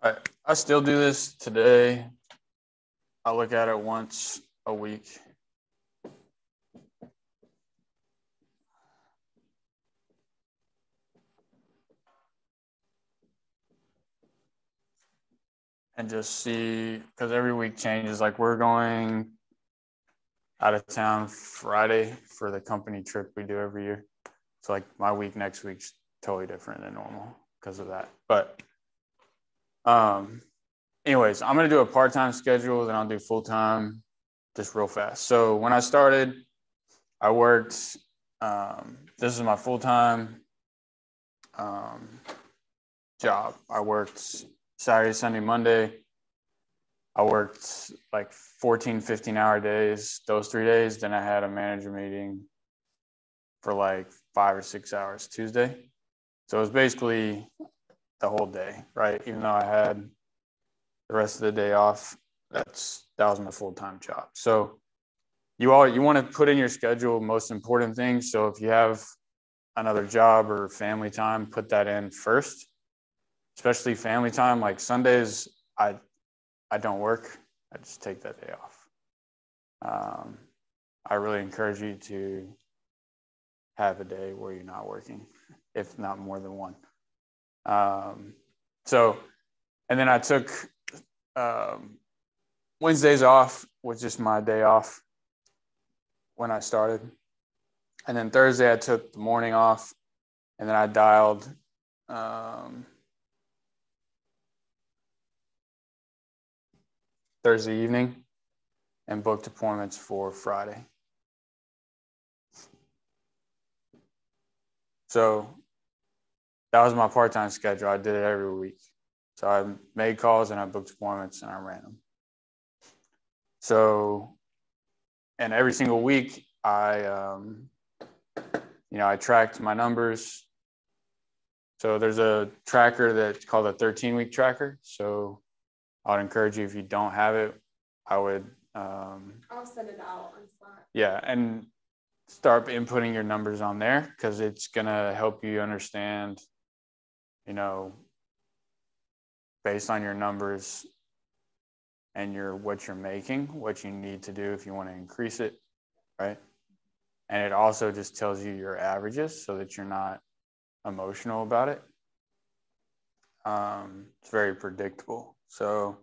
I still do this today. I look at it once a week. And just see, because every week changes. Like we're going out of town Friday for the company trip we do every year. So like my week next week's totally different than normal because of that. But anyways, I'm going to do a part-time schedule, then I'll do full-time just real fast. So when I started, I worked, this is my full-time job. I worked Saturday, Sunday, Monday. I worked like 14, 15-hour days, those 3 days. Then I had a manager meeting for like 5 or 6 hours Tuesday. So it was basically the whole day, right? Even though I had the rest of the day off, that was my full-time job. So you want to put in your schedule most important things. So if you have another job or family time, put that in first, especially family time. Like Sundays, I don't work. I just take that day off. I really encourage you to have a day where you're not working, if not more than one. So, and then I took Wednesdays off, was just my day off when I started. And then Thursday I took the morning off, and then I dialed Thursday evening and booked appointments for Friday. So that was my part-time schedule. I did it every week. So I made calls and I booked appointments and I ran them. So, and every single week I tracked my numbers. So there's a tracker that's called a 13-week tracker. So I would encourage you, if you don't have it, I would. I'll send it out on Slack. Yeah, and start inputting your numbers on there, because it's gonna help you understand, based on your numbers and what you're making, what you need to do if you want to increase it, right? And it also just tells you your averages so that you're not emotional about it. It's very predictable. So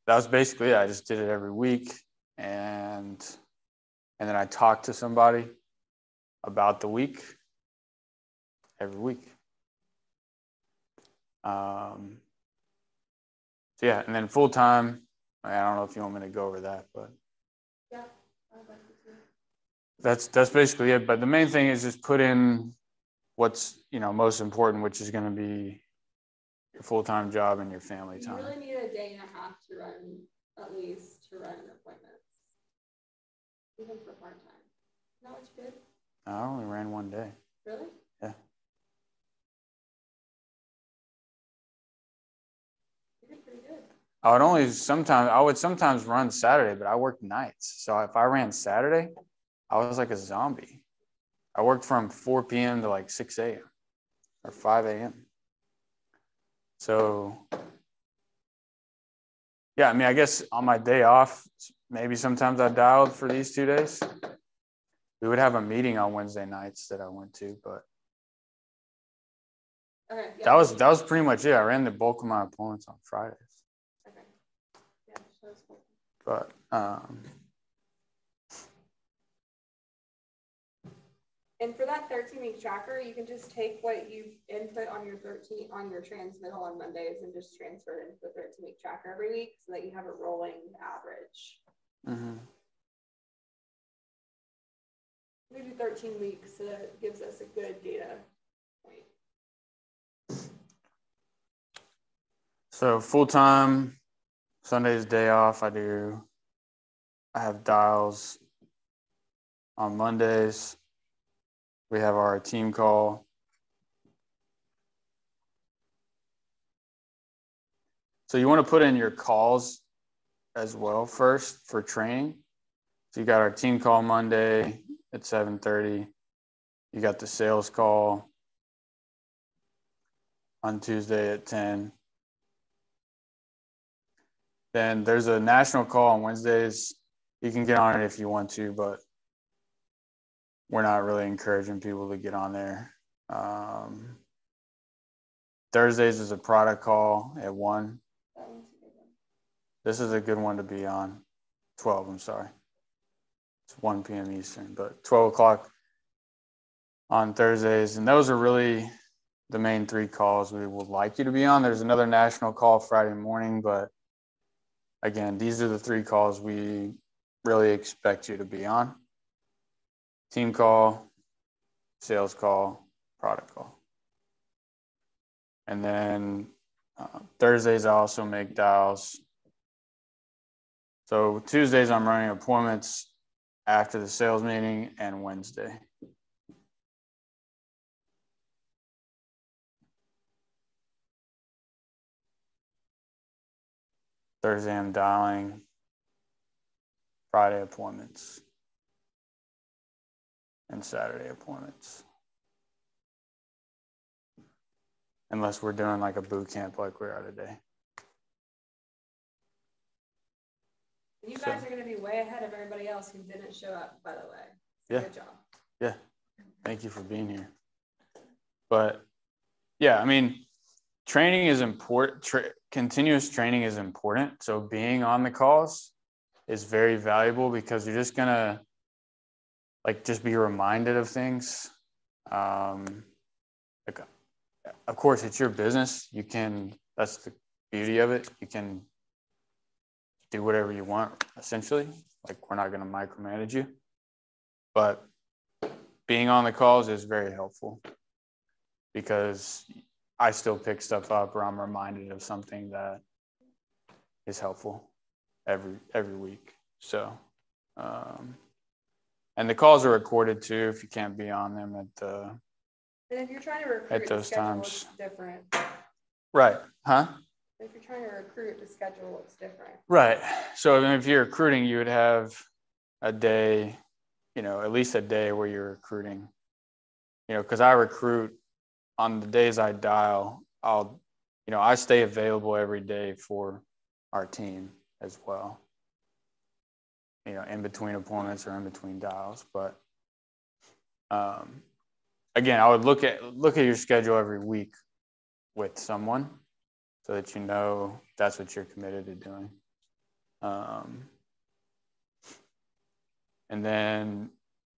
that was basically it. I just did it every week, and then I talked to somebody about the week every week. So yeah, and then full time. I don't know if you want me to go over that, but yeah, I'd like to. That's basically it. But the main thing is just put in what's most important, which is going to be your full-time job and your family time. You really need a day and a half to run, at least, to run appointments, even for part-time. Is that what you did? I only ran one day. Really? Yeah. You did pretty good. I would sometimes run Saturday, but I worked nights. So if I ran Saturday, I was like a zombie. I worked from 4 p.m. to like 6 a.m. or 5 a.m. So yeah, I mean, I guess on my day off, maybe sometimes I dialed for these 2 days. We would have a meeting on Wednesday nights that I went to, but okay, yeah. that was pretty much it. I ran the bulk of my appointments on Fridays. Okay. Yeah, that's cool. But and for that 13-week tracker, you can just take what you input on your transmittal on Mondays and just transfer it into the 13-week tracker every week, so that you have a rolling average. Mm-hmm. Maybe 13 weeks, so that gives us a good data point. So full-time, Sunday's day off. I have dials on Mondays. We have our team call. So you want to put in your calls as well first for training. So you got our team call Monday at 7:30. You got the sales call on Tuesday at 10. Then there's a national call on Wednesdays. You can get on it if you want to, but we're not really encouraging people to get on there. Thursdays is a product call at 1. This is a good one to be on. 12, I'm sorry. It's 1 p.m. Eastern, but 12 o'clock on Thursdays. And those are really the main 3 calls we would like you to be on. There's another national call Friday morning, but again, these are the 3 calls we really expect you to be on. Team call, sales call, product call. And then Thursdays, I also make dials. So Tuesdays, I'm running appointments after the sales meeting and Wednesday. Thursday, I'm dialing. Friday appointments. And Saturday appointments. Unless we're doing like a boot camp like we are today. You guys are going to be way ahead of everybody else who didn't show up, by the way. Yeah. Good job. Yeah. Thank you for being here. But yeah, I mean, training is important. Continuous training is important. So being on the calls is very valuable because you're just going to like just be reminded of things. Like, of course, it's your business. You can, that's the beauty of it. You can do whatever you want, essentially. Like, we're not going to micromanage you. But being on the calls is very helpful because I still pick stuff up or I'm reminded of something that is helpful every week. So, and the calls are recorded too if you can't be on them at the And if you're trying to recruit at those times. It's different. Right. Huh? If you're trying to recruit, the schedule looks different. Right. So if you're recruiting, you would have a day, at least a day where you're recruiting, because I recruit on the days I dial, I stay available every day for our team as well, in between appointments or in between dials. But again, I would look at your schedule every week with someone so that that's what you're committed to doing. And then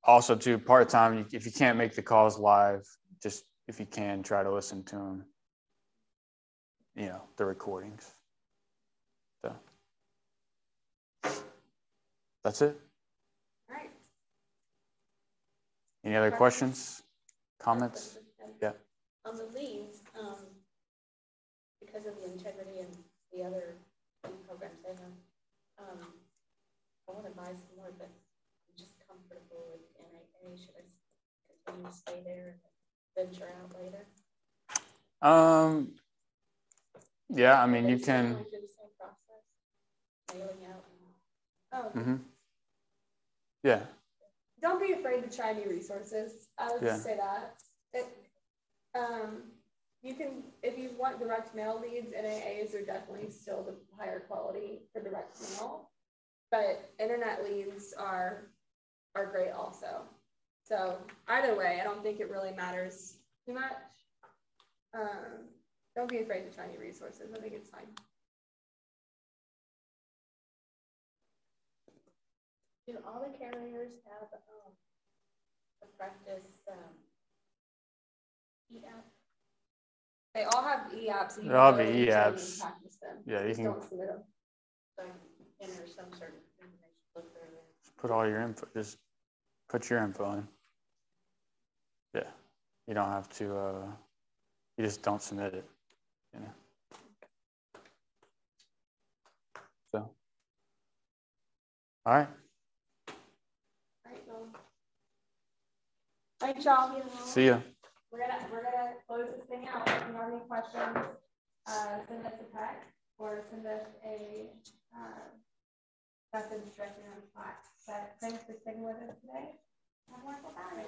also too, part-time, if you can't make the calls live, just if you can, try to listen to them, the recordings. So that's it. All right. Any other questions, comments? Yeah. On the leads, because of the integrity and the other programs they have, I want to buy some more, but I'm just comfortable with NAA. Should I continue to stay there and venture out later? Yeah, I mean, you can. Do the same process, mailing out. Yeah. Don't be afraid to try new resources. I would just say that. You can, if you want direct mail leads, NAAs are definitely still the higher quality for direct mail, but internet leads are great also. So either way, I don't think it really matters too much. Don't be afraid to try new resources. I think it's fine. Do all the carriers have a practice e-app? They all have e-apps. They all have the e-apps. Yeah, you can don't submit them. So enter some sort of information. Look there. Put all your info. Just put your info in. Yeah, you don't have to. You just don't submit it. So, all right. All right, y'all. See ya. We're gonna close this thing out. If you have any questions, send us a text or send us a message directly on Slack. But thanks for sitting with us today. Have a wonderful day.